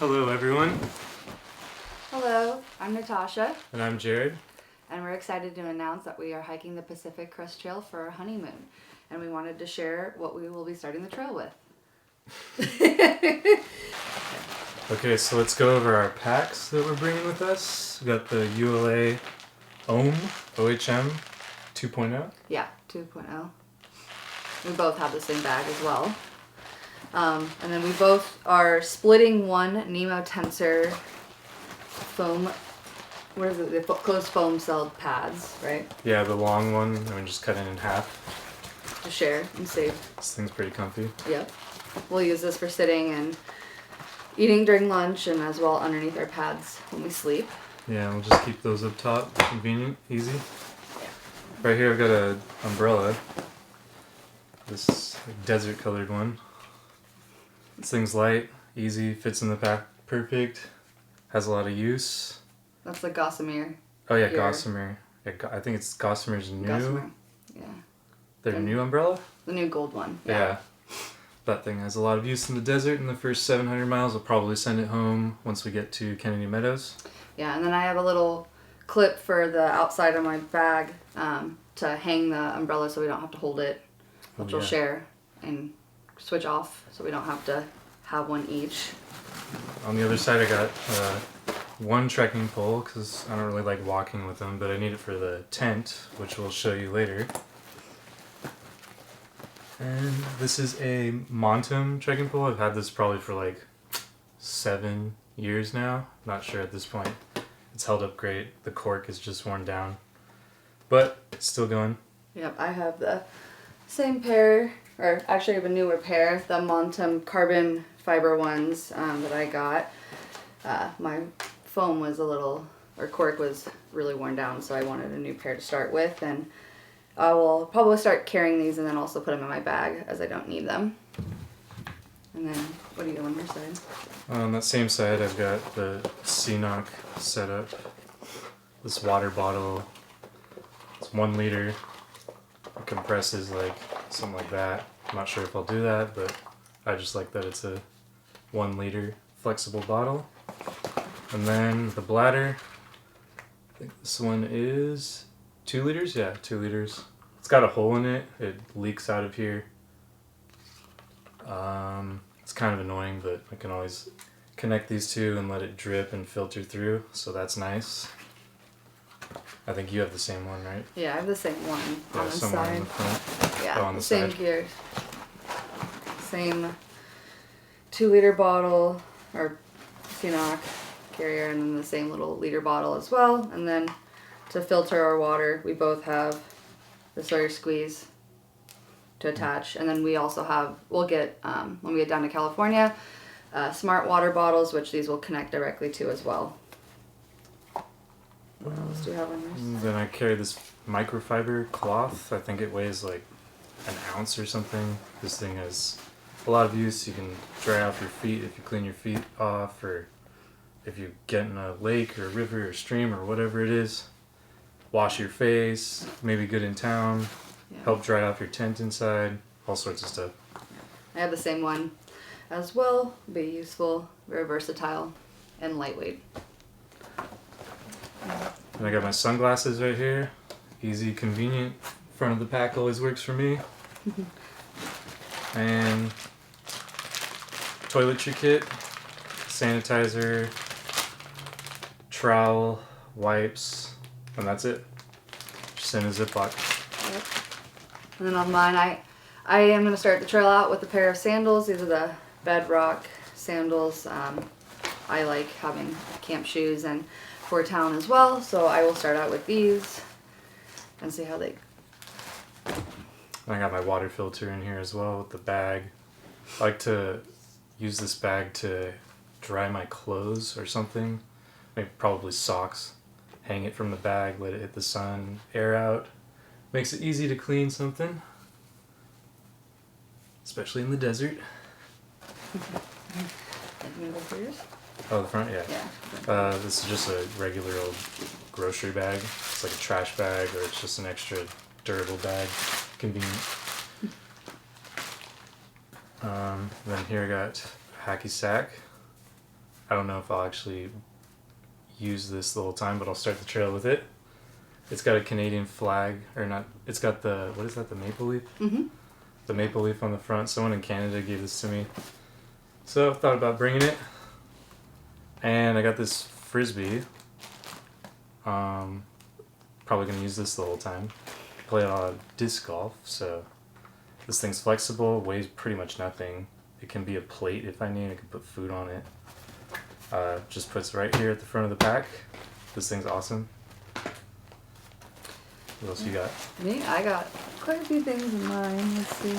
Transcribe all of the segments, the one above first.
Hello everyone. Hello, I'm Natasha, And I'm Jared. and we're excited to announce that we are hiking the Pacific Crest Trail for our honeymoon, and we wanted to share what we will be starting the trail with. Okay, so let's go over our packs that we're bringing with us. We got the ULA OHM 2.0. Yeah, 2.0. We both have the same bag as well. And then we both are splitting one Nemo Tensor foam, what is it, the closed foam celled pads, right? Yeah, the long one, and we just cut it in half. To share and save. This thing's pretty comfy. Yep. We'll use this for sitting and eating during lunch, and as well underneath our pads when we sleep. Yeah, we'll just keep those up top. Convenient, easy. Right here I've got an umbrella. This desert colored one. This thing's light, easy, fits in the pack perfect. Has a lot of use. That's the Gossamer. Oh yeah, Here. Gossamer. Yeah, I think it's Gossamer's new. Gossamer. Yeah. Their new umbrella? The new gold one. Yeah. That thing has a lot of use in the desert. In the first 700 miles, we'll probably send it home once we get to Kennedy Meadows. Yeah, and then I have a little clip for the outside of my bag to hang the umbrella so we don't have to hold it, which we'll share and switch off so we don't have to have one each. On the other side, I got one trekking pole because I don't really like walking with them, but I need it for the tent, which we'll show you later. And this is a Montum trekking pole. I've had this probably for like 7 years now. Not sure at this point. It's held up great. The cork is just worn down, but it's still going. Yep, I have the same pair, or actually I have a newer pair, the Montum carbon fiber ones that I got. My foam was cork was really worn down, so I wanted a new pair to start with, and I will probably start carrying these and then also put them in my bag as I don't need them. And then, what do you do on your side? On that same side, I've got the CNOC setup. This water bottle, it's 1 liter. It compresses like something like that. I'm not sure if I'll do that, but I just like that it's a 1 liter flexible bottle. And then the bladder, I think this one is 2 liters? Yeah, 2 liters. It's got a hole in it. It leaks out of here. It's kind of annoying, but I can always connect these two and let it drip and filter through, so that's nice. I think you have the same one, right? Yeah, I have the same one on the somewhere side. on the front. Yeah, on the same side. gear. Same 2 liter bottle, or CNOC carrier, and then the same little liter bottle as well. And then to filter our water, we both have the Sawyer squeeze to attach. And then we also have, we'll get, when we get down to California, smart water bottles, which these will connect directly to as well. What else do you have on yours? Then I carry this microfiber cloth. I think it weighs like an ounce or something. This thing has a lot of use. You can dry off your feet if you clean your feet off, or if you get in a lake or a river or stream or whatever it is. Wash your face, maybe good in town, help dry off your tent inside, all sorts of stuff. I have the same one as well. Be useful, very versatile, and lightweight. And I got my sunglasses right here. Easy, convenient. Front of the pack always works for me. And toiletry kit, sanitizer, trowel, wipes, and that's it. Just in a Ziploc. Yep. And then on mine, I am going to start the trail out with a pair of sandals. These are the Bedrock sandals. I like having camp shoes and for town as well, so I will start out with these and see how they... I got my water filter in here as well with the bag. I like to use this bag to dry my clothes or something. Maybe probably socks. Hang it from the bag, let it hit the sun, air out. Makes it easy to clean something. Especially in the desert. You gonna go for yours? Oh, the front? Yeah. Yeah. This is just a regular old grocery bag. It's like a trash bag, or it's just an extra durable bag. Convenient. Then here I got a hacky sack. I don't know if I'll actually use this the whole time, but I'll start the trail with it. It's got a Canadian flag, or not, it's got the, what is that, the maple leaf? Mm-hmm. The maple leaf on the front. Someone in Canada gave this to me. So I thought about bringing it. And I got this Frisbee. Probably going to use this the whole time. Play a lot of disc golf, so this thing's flexible, weighs pretty much nothing. It can be a plate if I need. I can put food on it. Just puts right here at the front of the pack. This thing's awesome. What else you got? Me? I got quite a few things in mind. Let's see.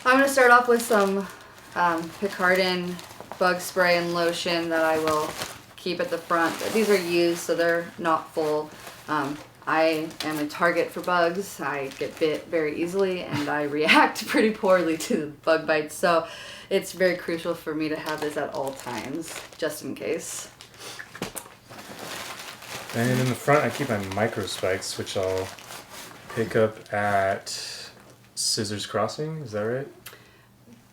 I'm going to start off with some Picardin bug spray and lotion that I will keep at the front. These are used, so they're not full. I am a target for bugs. I get bit very easily and I react pretty poorly to the bug bites. So it's very crucial for me to have this at all times, just in case. And in the front, I keep my micro spikes, which I'll pick up at Scissors Crossing. Is that right?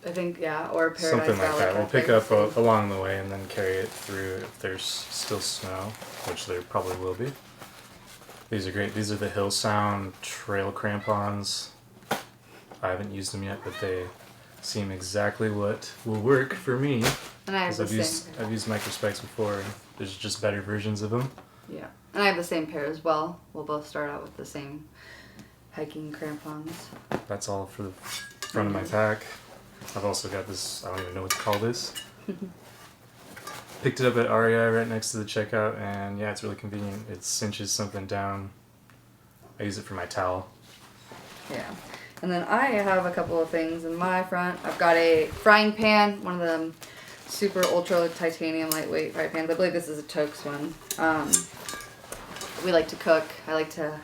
I think, yeah, or Paradise Something like Valley, that. We'll I pick think. up along the way and then carry it through if there's still snow, which there probably will be. These are great. These are the Hill Sound trail crampons. I haven't used them yet, but they seem exactly what will work for me. And I have the Because same. I've used micro spikes before, and there's just better versions of them. Yeah, and I have the same pair as well. We'll both start out with the same hiking crampons. That's all for the front of my pack. I've also got this, I don't even know what to call this. Picked it up at REI right next to the checkout, and yeah, it's really convenient. It cinches something down. I use it for my towel. Yeah. And then I have a couple of things in my front. I've got a frying pan, one of them super ultra titanium lightweight frying pans. I believe this is a Tokes one. We like to cook. I like to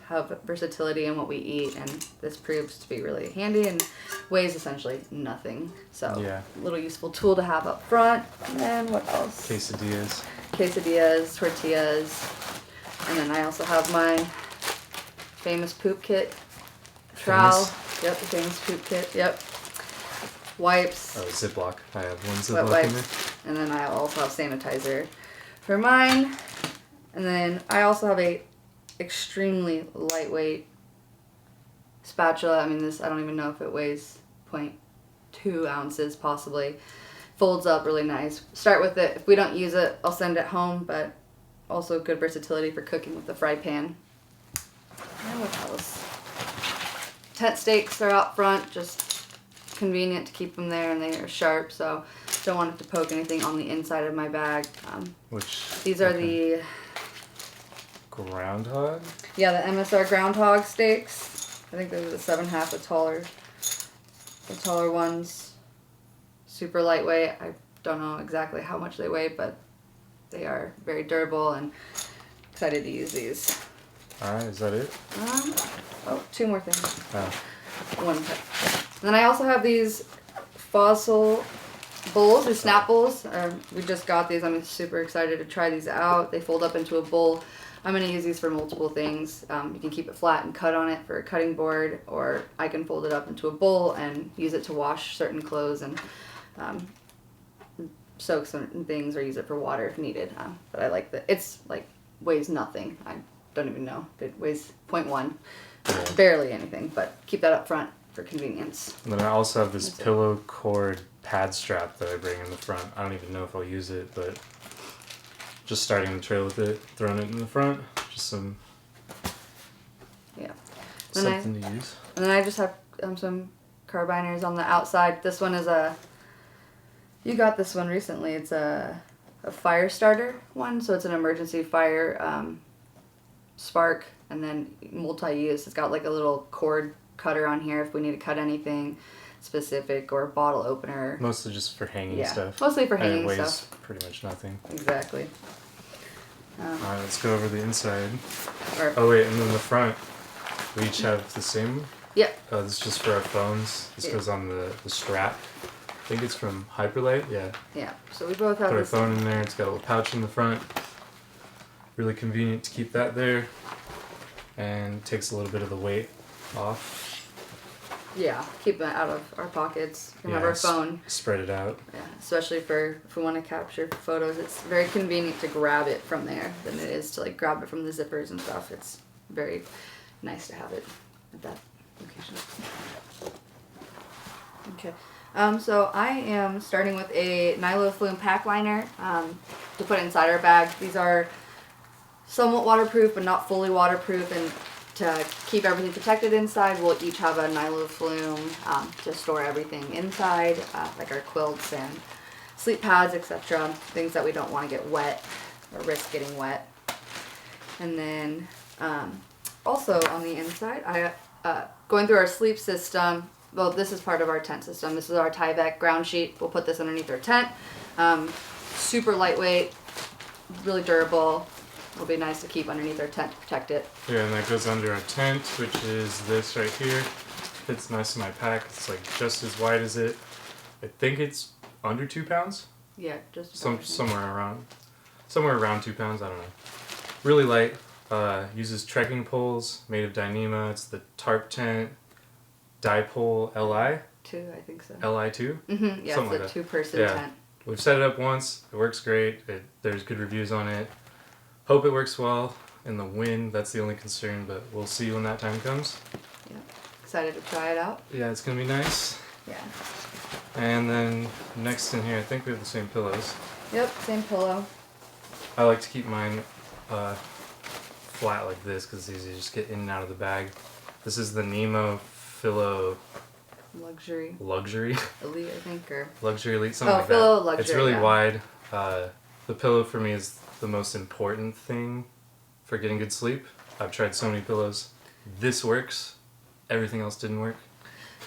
have versatility in what we eat, and this proves to be really handy and weighs essentially nothing. So Yeah. a little useful tool to have up front. And then what else? Quesadillas, tortillas, and then I also have my famous poop kit. Trowel. Yep, the famous poop kit. Yep. Wipes. Oh, Ziploc. I have one Wet Ziploc in there. wipes. And then I also have sanitizer for mine. And then I also have a extremely lightweight spatula. I mean, this, I don't even know if it weighs 0.2 ounces possibly. Folds up really nice. Start with it. If we don't use it, I'll send it home, but also good versatility for cooking with the fry pan. And what else? Tent stakes are out front, just convenient to keep them there, and they are sharp, so don't want it to poke anything on the inside of my bag. These are the Groundhog? Yeah, the MSR groundhog stakes. I think those are the 7.5, the taller ones. Super lightweight. I don't know exactly how much they weigh, but they are very durable, and excited to use these. Alright, is that it? Two more things. Oh. One. And then I also have these fossil bowls, these snap bowls. We just got these. I'm super excited to try these out. They fold up into a bowl. I'm going to use these for multiple things. You can keep it flat and cut on it for a cutting board, or I can fold it up into a bowl and use it to wash certain clothes and soak certain things, or use it for water if needed. But I like that. It's like weighs nothing. I don't even know. It weighs 0.1. Barely anything, but keep that up front for convenience. And then I also have this pillow cord pad strap that I bring in the front. I don't even know if I'll use it, but just starting the trail with it, throwing it in the front, just some something to use. And then I just have some carabiners on the outside. This one is you got this one recently. It's a fire starter one, so it's an emergency fire spark, and then multi-use. It's got like a little cord cutter on here if we need to cut anything specific, or a bottle opener. Mostly just for hanging stuff. Mostly for hanging and it weighs stuff. pretty much nothing. Exactly. Alright, let's go over the inside. Oh wait, and then the front. We each have the same? Yep. This is just for our phones. This goes on the strap. I think it's from Hyperlite, yeah. Yeah, so we both have Put our this. phone in there, it's got a little pouch in the front. Really convenient to keep that there. And takes a little bit of the weight off. Yeah, keep it out of our pockets. Remember our phone. Spread it out. Yeah, especially for if we want to capture photos, it's very convenient to grab it from there than it is to like grab it from the zippers and stuff. It's very nice to have it at that location. Okay. So I am starting with a nylon flume pack liner to put inside our bag. These are somewhat waterproof, but not fully waterproof, and to keep everything protected inside, we'll each have a nylon flume to store everything inside, like our quilts and sleep pads, etc. Things that we don't want to get wet or risk getting wet. And then also on the inside, going through our sleep system. Well, this is part of our tent system. This is our Tyvek ground sheet. We'll put this underneath our tent. Super lightweight, really durable. It'll be nice to keep underneath our tent to protect it. Yeah, and that goes under our tent, which is this right here. Fits nice in my pack. It's like just as wide as it. I think it's under 2 pounds. Yeah, just somewhere around 2 pounds. I don't know. Really light. Uses trekking poles made of Dyneema. It's the tarp tent. Dipole LI? 2, I think so. LI2? Mm-hmm. Yeah, something it's a like 2-person tent. We've set it up once. It works great. There's good reviews on it. Hope it works well in the wind. That's the only concern, but we'll see when that time comes. Yeah. Excited to try it out. Yeah, it's going to be nice. Yeah. And then next in here, I think we have the same pillows. Yep, same pillow. I like to keep mine flat like this because it's easy to just get in and out of the bag. This is the Nemo Philo Luxury. Elite, I think, or Luxury Elite, something like Philo that. Luxury, It's really yeah. wide. The pillow for me is the most important thing for getting good sleep. I've tried so many pillows. This works. Everything else didn't work.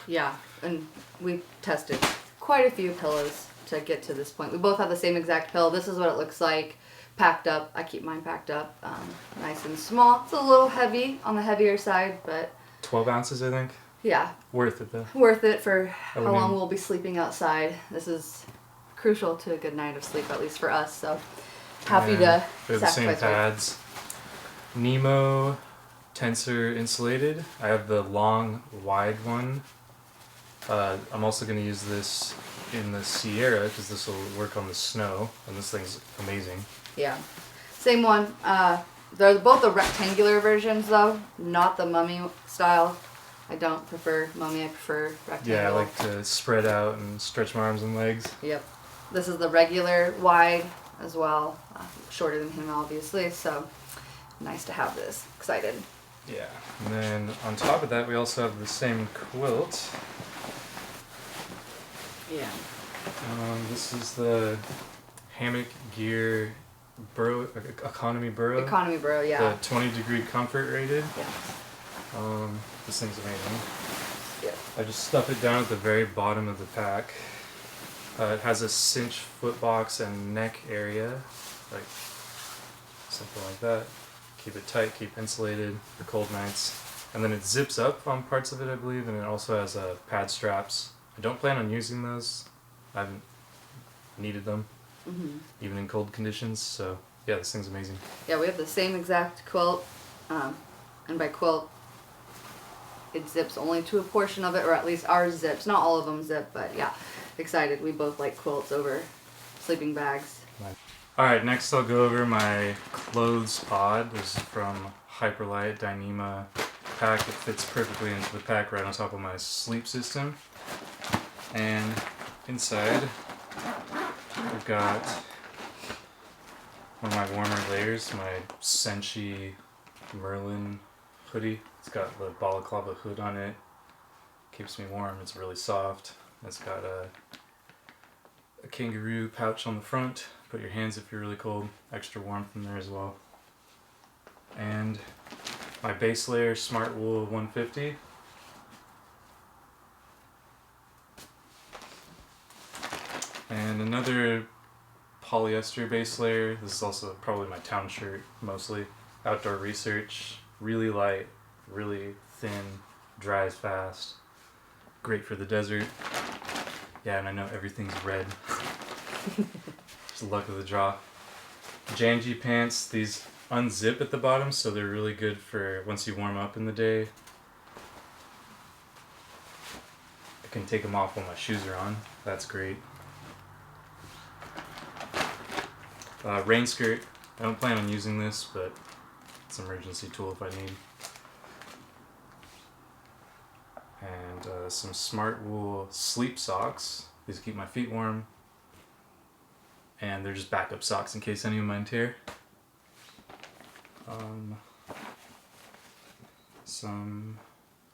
Yeah, and we tested quite a few pillows to get to this point. We both have the same exact pillow. This is what it looks like, packed up. I keep mine packed up, nice and small. It's a little heavy, on the heavier side, but 12 ounces, I think. yeah. Worth it, though. Worth it for how long we'll be sleeping outside. This is crucial to a good night of sleep, at least for us, so happy to we have the same sacrifice pads. Nemo Tensor insulated. I have the long, wide one. I'm also going to use this in the Sierra because this will work on the snow, and this thing's amazing. Yeah, same one. They're both the rectangular versions, though, not the mummy style. I don't prefer mummy. I prefer rectangle. Yeah, I like to spread out and stretch my arms and legs. Yep. This is the regular wide as well. Shorter than him, obviously, so nice to have this. Excited. Yeah. And then on top of that, we also have the same quilt. Yeah. This is the Hammock Gear Economy Burrow. Economy Burrow, yeah. The 20-degree comfort rated. Yeah. This thing's amazing. Yeah. I just stuff it down at the very bottom of the pack. It has a cinch foot box and neck area, like something like that. Keep it tight, keep insulated for cold nights. And then it zips up on parts of it, I believe, and it also has pad straps. I don't plan on using those. I haven't needed them, even in cold conditions. So yeah, this thing's amazing. Yeah, we have the same exact quilt, and by quilt, it zips only to a portion of it, or at least ours zips. Not all of them zip, but yeah, excited. We both like quilts over sleeping bags. Alright, next I'll go over my clothes pod. This is from Hyperlight Dyneema pack. It fits perfectly into the pack right on top of my sleep system. And inside, we've got one of my warmer layers, my Senshi Merlin hoodie. It's got the balaclava hood on it. Keeps me warm. It's really soft. It's got a kangaroo pouch on the front. Put your hands if you're really cold. Extra warmth in there as well. And my base layer, Smart Wool 150. And another polyester base layer. This is also probably my town shirt, mostly. Outdoor Research. Really light, really thin, dries fast. Great for the desert. Yeah, and I know everything's red. Just the luck of the draw. Janji pants. These unzip at the bottom, so they're really good for once you warm up in the day. can take them off while my shoes are on. That's great. Rain skirt. I don't plan on using this, but it's an emergency tool if I need. And some Smart Wool sleep socks. These keep my feet warm. And they're just backup socks in case any of mine tear. Some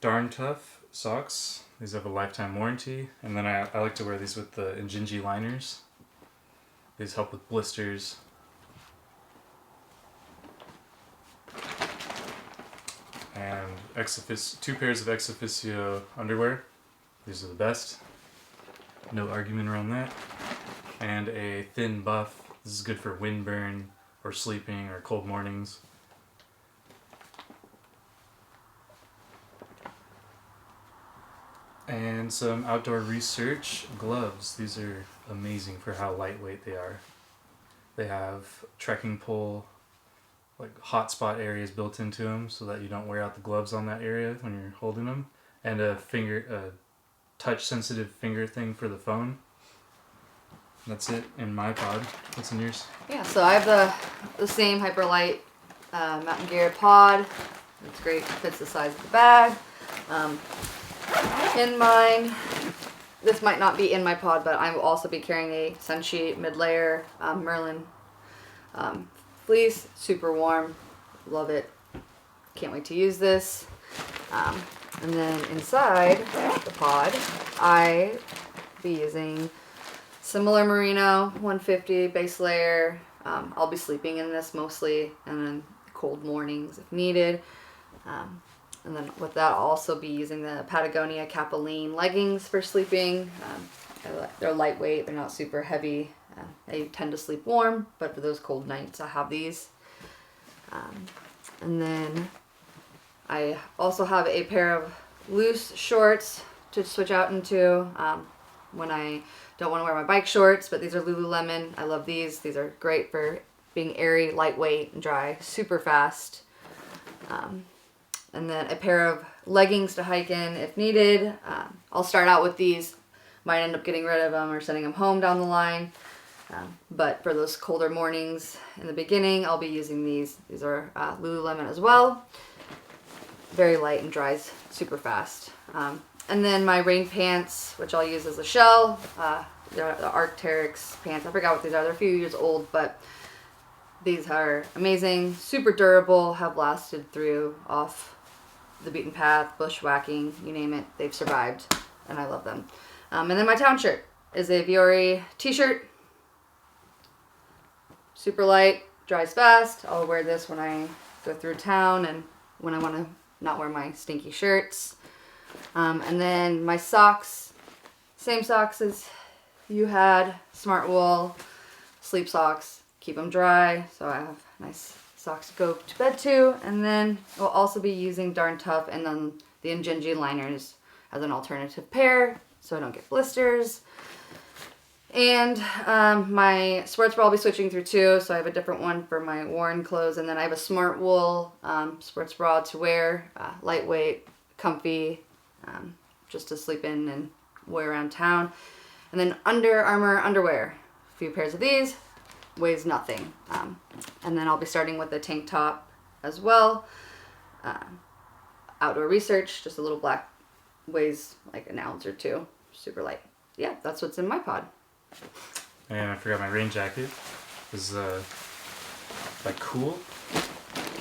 Darn Tough socks. These have a lifetime warranty. And then I like to wear these with the Injinji liners. These help with blisters. And 2 pairs of ex officio underwear. These are the best. No argument around that. And a thin buff. This is good for windburn or sleeping or cold mornings. And some Outdoor Research gloves. These are amazing for how lightweight they are. They have trekking pole, like hotspot areas built into them so that you don't wear out the gloves on that area when you're holding them. And a touch sensitive finger thing for the phone. That's it in my pod. What's in yours? Yeah, so I have the same Hyperlight Mountain Gear pod. It's great, fits the size of the bag. In mine, this might not be in my pod, but I will also be carrying a Sunsheet mid-layer Merlin fleece. Super warm, love it. Can't wait to use this. And then inside the pod, I be using similar merino 150 base layer. I'll be sleeping in this mostly, and then cold mornings if needed. And then with that, I'll also be using the Patagonia Capeline leggings for sleeping. They're lightweight, they're not super heavy. They tend to sleep warm, but for those cold nights, I have these. And then I also have a pair of loose shorts to switch out into when I don't want to wear my bike shorts, but these are Lululemon. I love these. These are great for being airy, lightweight, and dry super fast. And then a pair of leggings to hike in if needed. I'll start out with these. Might end up getting rid of them or sending them home down the line. But for those colder mornings in the beginning, I'll be using these. These are Lululemon as well. Very light and dries super fast. And then my rain pants, which I'll use as a shell. They're the Arc'teryx pants. I forgot what these are. They're a few years old, but these are amazing, super durable, have lasted through off the beaten path, bushwhacking, you name it. They've survived, and I love them. And then my town shirt is a Viore t-shirt. Super light, dries fast. I'll wear this when I go through town and when I want to not wear my stinky shirts. And then my socks, same socks as you had, Smart Wool, sleep socks, keep them dry, so I have nice socks to go to bed to. And then we'll also be using Darn Tough and then the Injinji liners as an alternative pair so I don't get blisters. And my sports bra I'll be switching through too, so I have a different one for my worn clothes, and then I have a Smart Wool sports bra to wear, lightweight, comfy, just to sleep in and wear around town. And then Under Armour underwear, a few pairs of these, weighs nothing. And then I'll be starting with a tank top as well. Outdoor Research, just a little black, weighs like an ounce or two, super light. Yeah, that's what's in my pod. And I forgot my rain jacket. This is by Cool,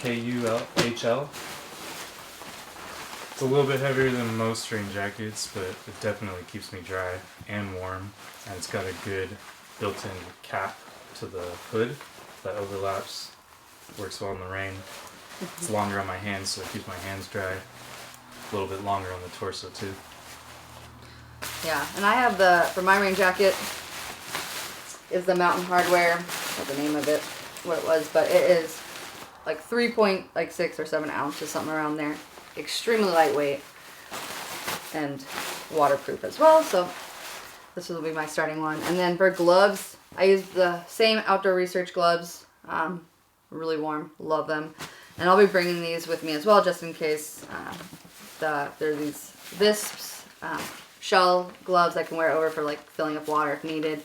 Kuhl. It's a little bit heavier than most rain jackets, but it definitely keeps me dry and warm. And it's got a good built-in cap to the hood that overlaps. Works well in the rain. It's longer on my hands, so it keeps my hands dry. A little bit longer on the torso too. Yeah, and I have for my rain jacket is the Mountain Hardware, not the name of it, what it was, but it is like 3.6 or 7 ounces, something around there. Extremely lightweight and waterproof as well, so this will be my starting one. And then for gloves, I use the same Outdoor Research gloves, really warm, love them. And I'll be bringing these with me as well, just in case there are these Visps shell gloves I can wear over for like filling up water if needed.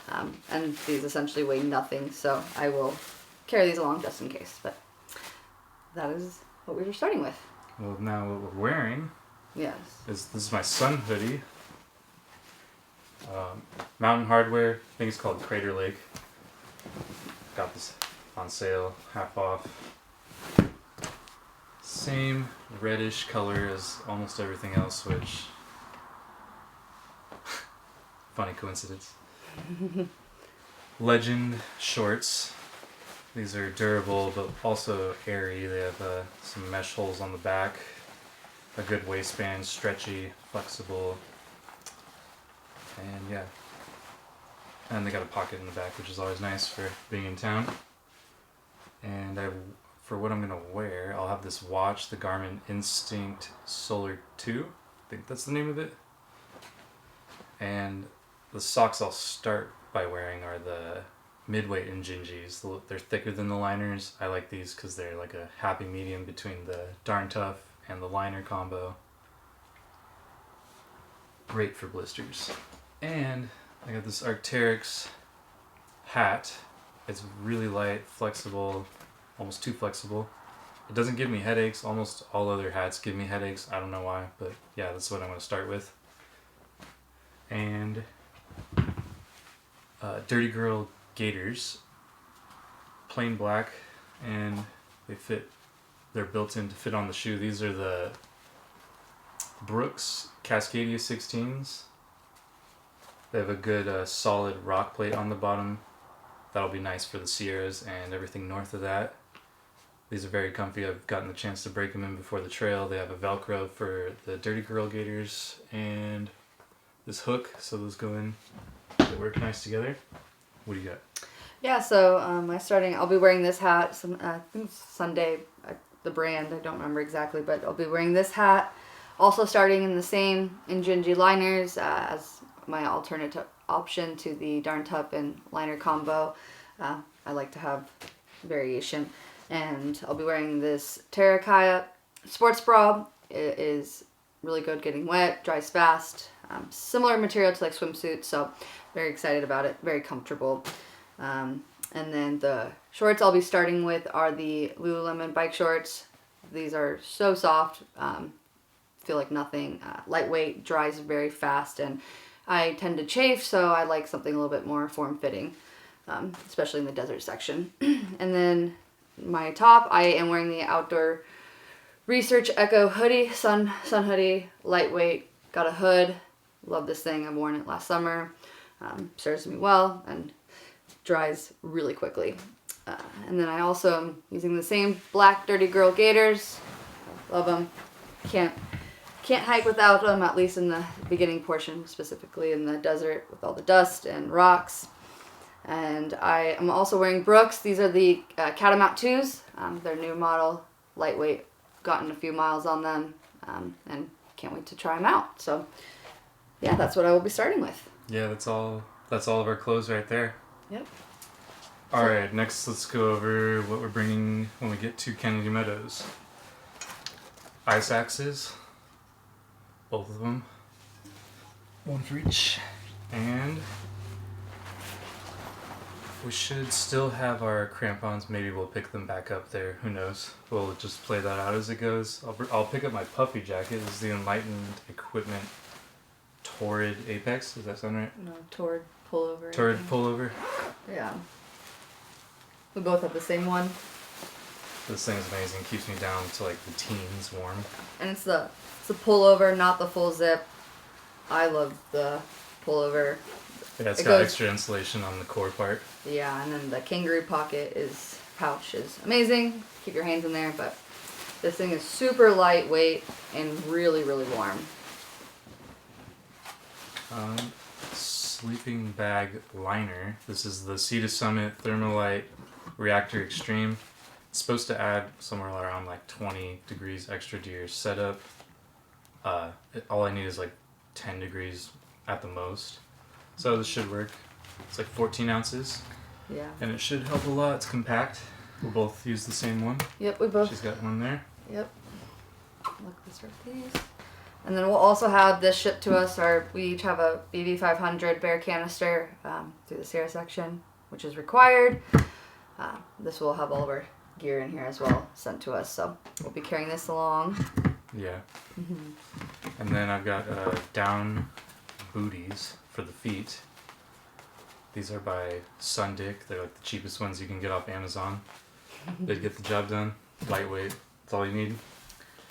And these essentially weigh nothing, so I will carry these along just in case. But that is what we were starting with. Well, now what we're wearing Yes. this is my sun hoodie. Mountain Hardware, I think it's called Crater Lake. Got this on sale, half off. Same reddish color as almost everything else, which funny coincidence. Legend shorts. These are durable but also airy. They have some mesh holes on the back, a good waistband, stretchy, flexible, and yeah. And they got a pocket in the back, which is always nice for being in town. And for what I'm gonna wear, I'll have this watch, the Garmin Instinct Solar 2. I think that's the name of it. And the socks I'll start by wearing are the midweight Injinjis. They're thicker than the liners. I like these because they're like a happy medium between the Darn Tough and the liner combo. Great for blisters. And I got this Arc'teryx hat. It's really light, flexible, almost too flexible. It doesn't give me headaches. Almost all other hats give me headaches. I don't know why, but yeah, that's what I'm going to start with. And Dirty Girl gaiters, plain black, and they're built in to fit on the shoe. These are the Brooks Cascadia 16s. They have a good solid rock plate on the bottom. That'll be nice for the Sierras and everything north of that. These are very comfy. I've gotten the chance to break them in before the trail. They have a Velcro for the Dirty Girl gaiters and this hook, so those go in. They work nice together. What do you got? Yeah, so I'll be wearing this hat. I think it's Sunday, the brand, I don't remember exactly, but I'll be wearing this hat. Also starting in the same Injinji liners as my alternative option to the Darn Tough and liner combo. I like to have variation. And I'll be wearing this Terracotta sports bra. It is really good getting wet, dries fast. Similar material to like swimsuits, so very excited about it, very comfortable. And then the shorts I'll be starting with are the Lululemon bike shorts. These are so soft, feel like nothing, lightweight, dries very fast, and I tend to chafe, so I like something a little bit more form-fitting, especially in the desert section. And then my top, I am wearing the Outdoor Research Echo hoodie, sun hoodie, lightweight, got a hood. Love this thing. I've worn it last summer. Serves me well and dries really quickly. And then I also am using the same black Dirty Girl gaiters. Love them. Can't hike without them, at least in the beginning portion, specifically in the desert with all the dust and rocks. And I am also wearing Brooks. These are the Catamount 2s. They're new model, lightweight. Gotten a few miles on them, and can't wait to try them out. So yeah, that's what I will be starting with. Yeah, that's all of our clothes right there. Yep. All right, next let's go over what we're bringing when we get to Kennedy Meadows. Ice axes, both of them, one for each, and we should still have our crampons. Maybe we'll pick them back up there. Who knows? We'll just play that out as it goes. I'll pick up my puffy jacket. This is the Enlightened Equipment Torrid Apex. Does that sound right? No, Torrid pullover. Torrid pullover. Yeah. We both have the same one. This thing is amazing. Keeps me down to like the teens warm. And it's the pullover, not the full zip. I love the pullover. Yeah, it's got extra insulation on the core part. Yeah, and then the kangaroo pouch is amazing. Keep your hands in there, but this thing is super lightweight and really, really warm. Sleeping bag liner. This is the Sea to Summit Thermalite Reactor Extreme. It's supposed to add somewhere around like 20 degrees extra to your setup. All I need is like 10 degrees at the most. So this should work. It's like 14 ounces. Yeah. And it should help a lot. It's compact. We'll both use the same one. Yep, we both. She's got one there. Yep. Look, let's start these. And then we'll also have this shipped to us. We each have a BB500 Bear canister through the Sierra section, which is required. This will have all of our gear in here as well sent to us. So we'll be carrying this along. Yeah. And then I've got down booties for the feet. These are by Sundick. They're like the cheapest ones you can get off Amazon. They get the job done. Lightweight. That's all you need.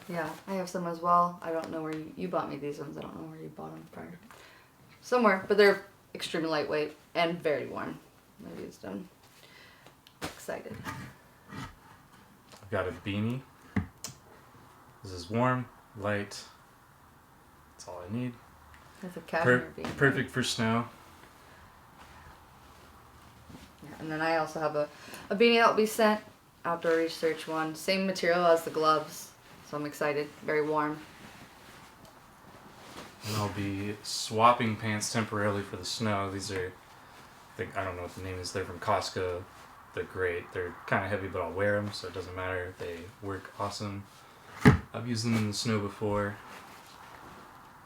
Yeah, I have some as well. I don't know where you bought me these ones. I don't know where you bought them prior. Somewhere, but they're extremely lightweight and very warm. I've used them. Excited. I've got a beanie. This is warm, light. That's all I need. That's a cashmere beanie. Perfect for snow. Yeah, and then I also have a beanie that will be sent. Outdoor research one. Same material as the gloves. So I'm excited. Very warm. And I'll be swapping pants temporarily for the snow. These are, I don't know what the name is. They're from Costco. They're great. They're kind of heavy, but I'll wear them, so it doesn't matter. They work awesome. I've used them in the snow before.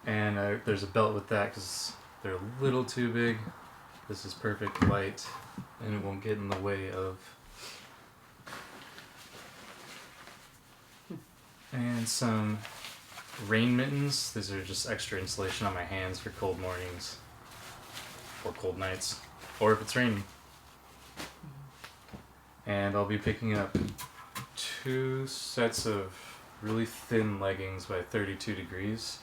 And there's a belt with that because they're a little too big. This is perfect light, and it won't get in the way of. And some rain mittens. These are just extra insulation on my hands for cold mornings or cold nights, or if it's raining. And I'll be picking up 2 sets of really thin leggings by 32 degrees.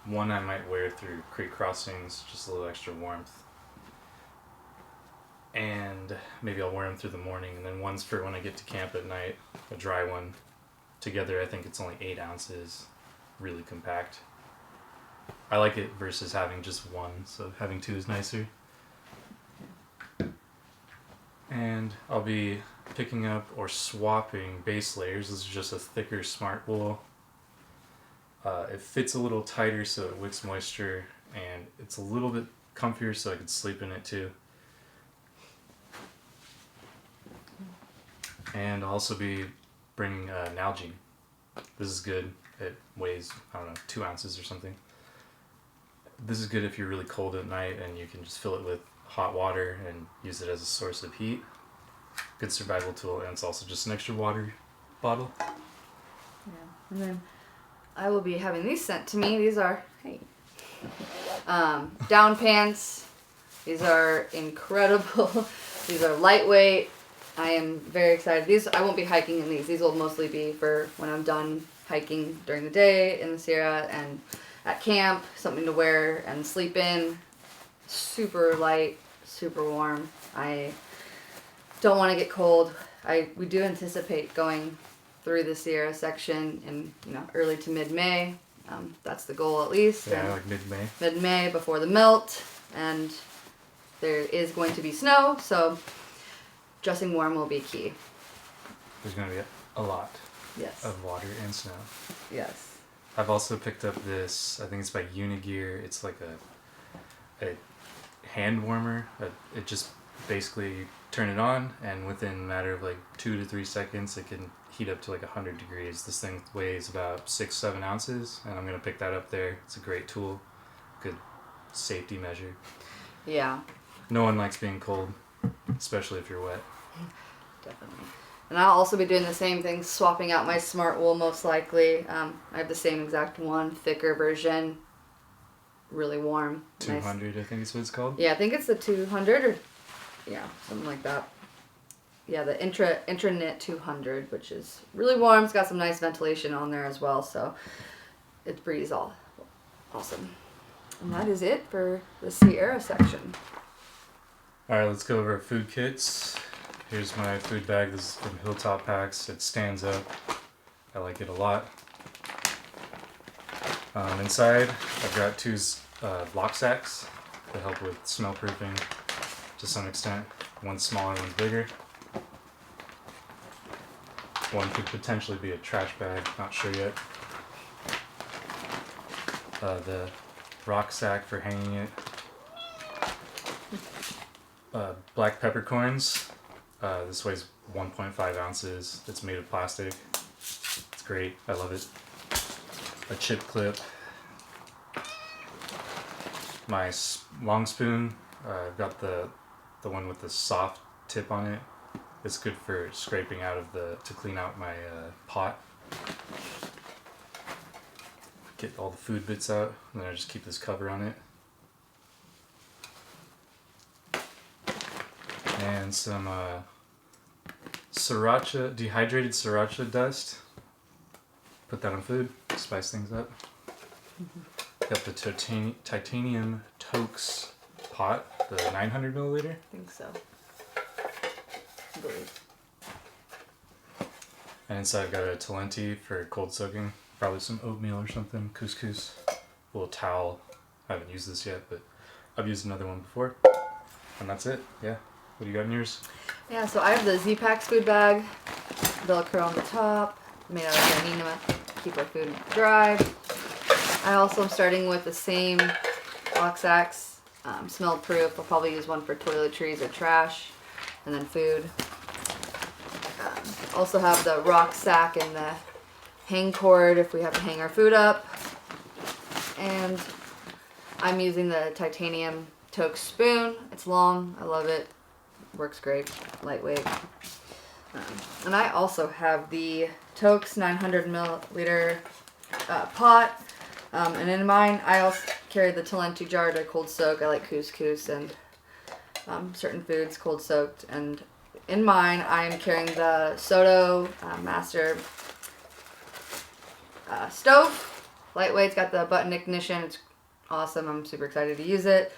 One I might wear through creek crossings, just a little extra warmth. And maybe I'll wear them through the morning, and then one's for when I get to camp at night, a dry one. Together, I think it's only 8 ounces, really compact. I like it versus having just one, so having 2 is nicer. And I'll be picking up or swapping base layers. This is just a thicker smart wool. It fits a little tighter so it wicks moisture, and it's a little bit comfier so I could sleep in it too. And I'll also be bringing Nalgene. This is good. It weighs, I don't know, 2 ounces or something. This is good if you're really cold at night and you can just fill it with hot water and use it as a source of heat. Good survival tool, and it's also just an extra water bottle. Yeah, and then I will be having these sent to me. These are, down pants. These are incredible. These are lightweight. I am very excited. These, I won't be hiking in these. These will mostly be for when I'm done hiking during the day in the Sierra and at camp, something to wear and sleep in. Super light, super warm. I don't want to get cold. We do anticipate going through the Sierra section in early to mid-May. That's the goal at least. Yeah, like mid-May. Mid-May before the melt, and there is going to be snow, so dressing warm will be key. There's going to be a lot Yes. of water and snow. Yes. I've also picked up this, I think it's by Unigear. It's like a hand warmer. It just basically you turn it on, and within a matter of like 2 to 3 seconds it can heat up to like 100 degrees. This thing weighs about 6-7 ounces, and I'm going to pick that up there. It's a great tool. Good safety measure. Yeah. No one likes being cold, especially if you're wet. Definitely. And I'll also be doing the same thing, swapping out my smart wool most likely. I have the same exact one, thicker version, really warm. 200, nice. I think is what it's called. Yeah, I think it's the 200 or, yeah, something like that. Yeah, the Intranet 200, which is really warm. It's got some nice ventilation on there as well, so it breathes all awesome. And that is it for the Sierra section. Alright, let's go over our food kits. Here's my food bag. This is from Hilltop Packs. It stands up. I like it a lot. Inside, I've got 2 lock sacks that help with smell proofing to some extent. One's smaller, one's bigger. One could potentially be a trash bag, not sure yet. The rock sack for hanging it. Black peppercorns. This weighs 1.5 ounces. It's made of plastic. It's great. I love it. a chip clip, my long spoon. I've got the one with the soft tip on it. It's good for scraping out of to clean out my pot. Get all the food bits out, and then I just keep this cover on it. And some sriracha, dehydrated sriracha dust. Put that on food, spice things up. Got the titanium Tokes pot, the 900 milliliter. I think so. I believe. And inside I've got a talenti for cold soaking. Probably some oatmeal or something, couscous. A little towel. I haven't used this yet, but I've used another one before. And that's it, yeah. What do you got in yours? Yeah, so I have the Z-Packs food bag, Velcro on the top, made out of granina to keep our food dry. I also am starting with the same Oxax, smell proof. I'll probably use one for toiletries or trash, and then food. Also have the rock sack and the hang cord if we have to hang our food up. And I'm using the titanium Toke spoon. It's long, I love it. Works great, lightweight. And I also have the Tokes 900 milliliter pot. And in mine, I also carry the talenti jar to cold soak. I like couscous and certain foods cold soaked. And in mine, I am carrying the Soto Master stove. Lightweight, it's got the button ignition. It's awesome. I'm super excited to use it.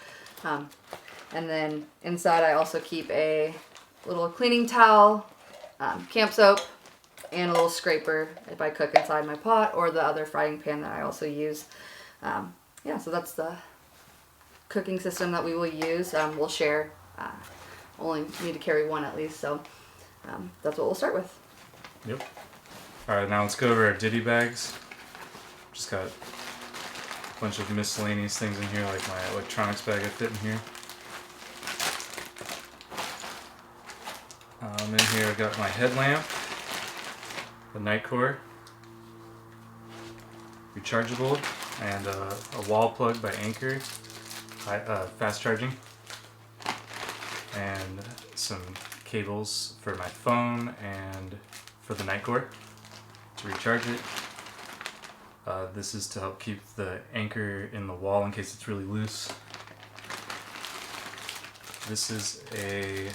And then inside I also keep a little cleaning towel, camp soap, and a little scraper if I cook inside my pot or the other frying pan that I also use. Yeah, so that's the cooking system that we will use. We'll share. Only need to carry one at least, so that's what we'll start with. Yep. Alright, now let's go over our ditty bags. Just got a bunch of miscellaneous things in here, like my electronics bag I fit in here. In here I've got my headlamp, the night core, rechargeable, and a wall plug by Anchor, fast charging, and some cables for my phone and for the night core to recharge it. This is to help keep the anchor in the wall in case it's really loose. This is a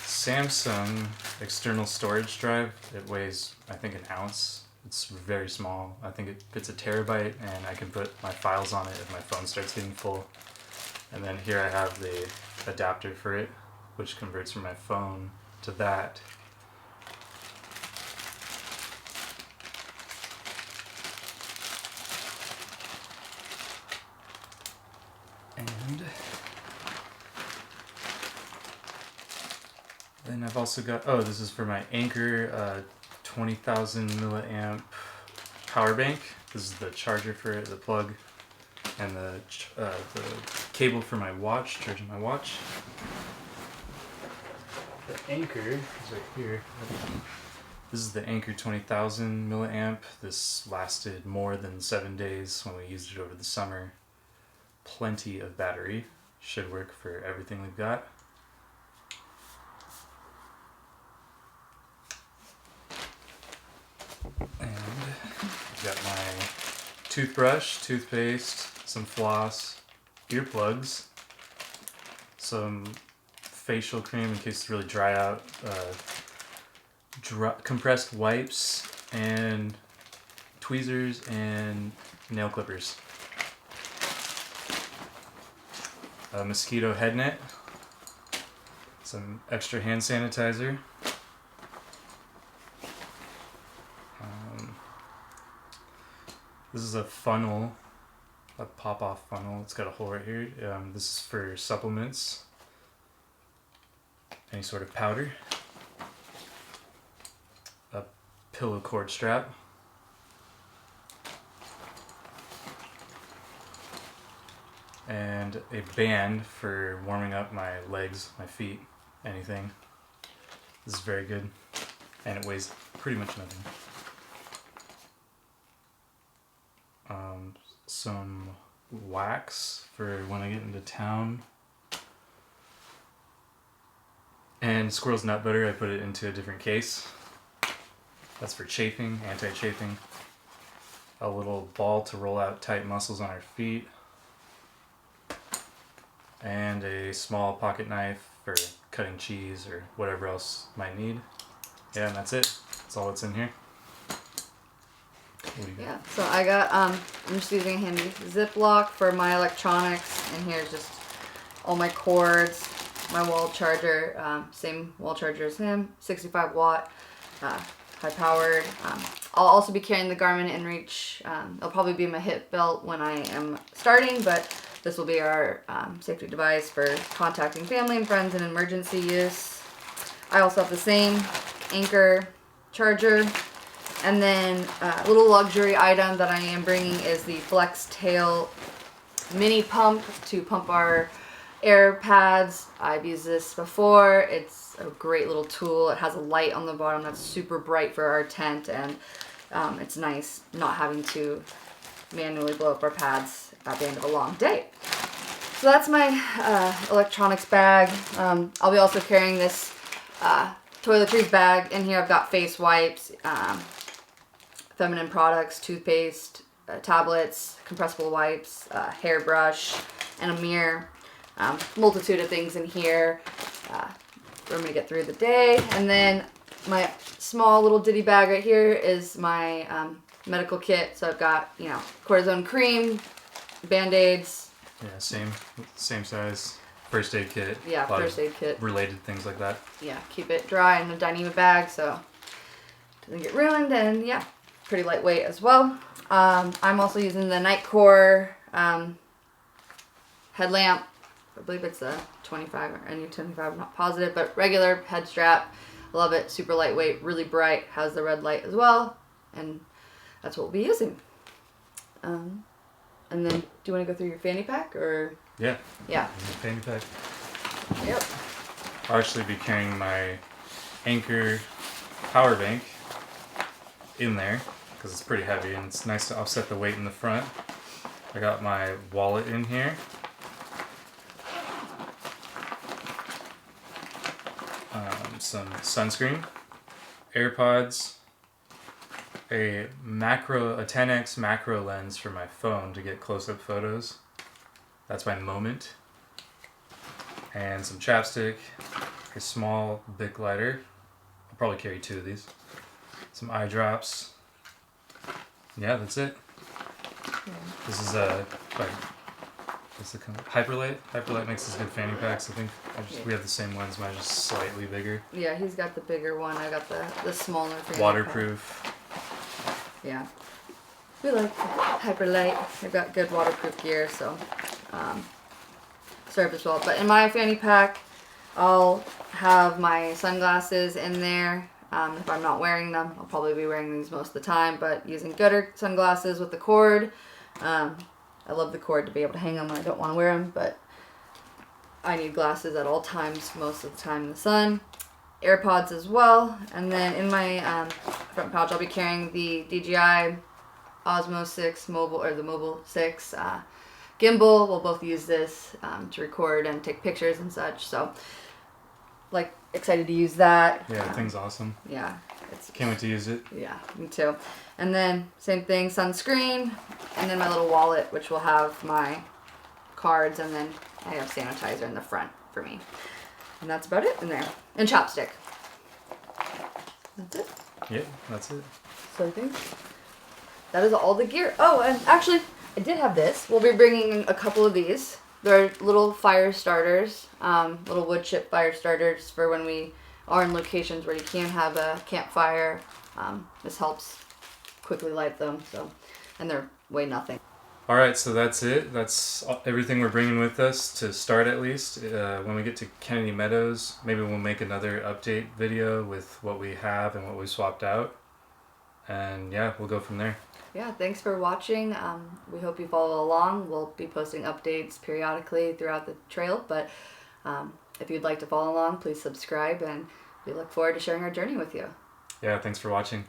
Samsung external storage drive. It weighs, I think, an ounce. It's very small. I think it fits a terabyte, and I can put my files on it if my phone starts getting full. And then here I have the adapter for it, which converts from my phone to that. And then I've also got, oh, this is for my Anchor 20,000 milliamp power bank. This is the charger for it, the plug, and the cable for my watch, charging my watch. The Anchor is right here. This is the Anchor 20,000 milliamp. This lasted more than 7 days when we used it over the summer. Plenty of battery. Should work for everything we've got. And I've got my toothbrush, toothpaste, some floss, earplugs, some facial cream in case it's really dry out, compressed wipes, and tweezers and nail clippers. A mosquito head net, some extra hand sanitizer, this is a funnel, a pop-off funnel. It's got a hole right here. This is for supplements, any sort of powder, a pillow cord strap, and a band for warming up my legs, my feet, anything. This is very good, and it weighs pretty much nothing. some wax for when I get into town, and squirrel's nut butter. I put it into a different case. That's for chafing, anti-chafing. A little ball to roll out tight muscles on our feet, and a small pocket knife for cutting cheese or whatever else might need. Yeah, and that's it. That's all that's in here. What do you got? Yeah, so I got, I'm just using a handy Ziploc for my electronics, and here's just all my cords, my wall charger, same wall charger as him, 65 watt, high powered. I'll also be carrying the Garmin InReach. It'll probably be my hip belt when I am starting, but this will be our safety device for contacting family and friends in emergency use. I also have the same Anchor charger. And then a little luxury item that I am bringing is the Flex Tail mini pump to pump our air pads. I've used this before. It's a great little tool. It has a light on the bottom that's super bright for our tent, and it's nice not having to manually blow up our pads at the end of a long day. So that's my electronics bag. I'll be also carrying this toiletries bag. In here I've got face wipes, feminine products, toothpaste, tablets, compressible wipes, hairbrush, and a mirror. Multitude of things in here for me to get through the day. And then my small little ditty bag right here is my medical kit. So I've got, cortisone cream, Band-Aids. Yeah, same size. First aid kit. Yeah, first aid kit. Related things like that. Yeah, keep it dry in a Dyneema bag so it doesn't get ruined, and yeah, pretty lightweight as well. I'm also using the Nightcore headlamp. I believe it's a 25 or NU25, I'm not positive, but regular head strap. Love it, super lightweight, really bright, has the red light as well, and that's what we'll be using. And then, do you want to go through your fanny pack, or? Yeah. Yeah. Fanny pack. Yep. I'll actually be carrying my Anchor power bank in there because it's pretty heavy and it's nice to offset the weight in the front. I got my wallet in here. Some sunscreen, AirPods, a 10x macro lens for my phone to get close-up photos. That's my Moment. And some chapstick, a small Bic lighter. I'll probably carry 2 of these. Some eye drops. Yeah, that's it. Yeah. This is what's it called? Hyperlight. Hyperlight makes these good fanny packs. I think we have the same ones. Mine's just slightly bigger. Yeah, he's got the bigger one. I got the smaller fanny Waterproof. pack. Yeah. We like Hyperlight. They've got good waterproof gear, so serve as well. But in my fanny pack, I'll have my sunglasses in there. If I'm not wearing them, I'll probably be wearing these most of the time, but using gooder sunglasses with the cord. I love the cord to be able to hang them when I don't want to wear them, but I need glasses at all times, most of the time in the sun. AirPods as well. And then in my front pouch, I'll be carrying the DJI Osmo 6 mobile, or the Mobile 6 gimbal. We'll both use this to record and take pictures and such. So, excited to use that. Yeah, the thing's awesome. Yeah. Can't wait to use it. Yeah, me too. And then, same thing, sunscreen. And then my little wallet, which will have my cards. And then I have sanitizer in the front for me. And that's about it in there. And chapstick. That's it. Yeah, that's it. So I think that is all the gear. Oh, and actually, I did have this. We'll be bringing a couple of these. They're little fire starters, little wood chip fire starters for when we are in locations where you can't have a campfire. This helps quickly light them. So, and they're weigh nothing. All right, so that's it. That's everything we're bringing with us to start, at least. When we get to Kennedy Meadows, maybe we'll make another update video with what we have and what we swapped out. And yeah, we'll go from there. Yeah, thanks for watching. We hope you follow along. We'll be posting updates periodically throughout the trail, but if you'd like to follow along, please subscribe, and we look forward to sharing our journey with you. Yeah, thanks for watching.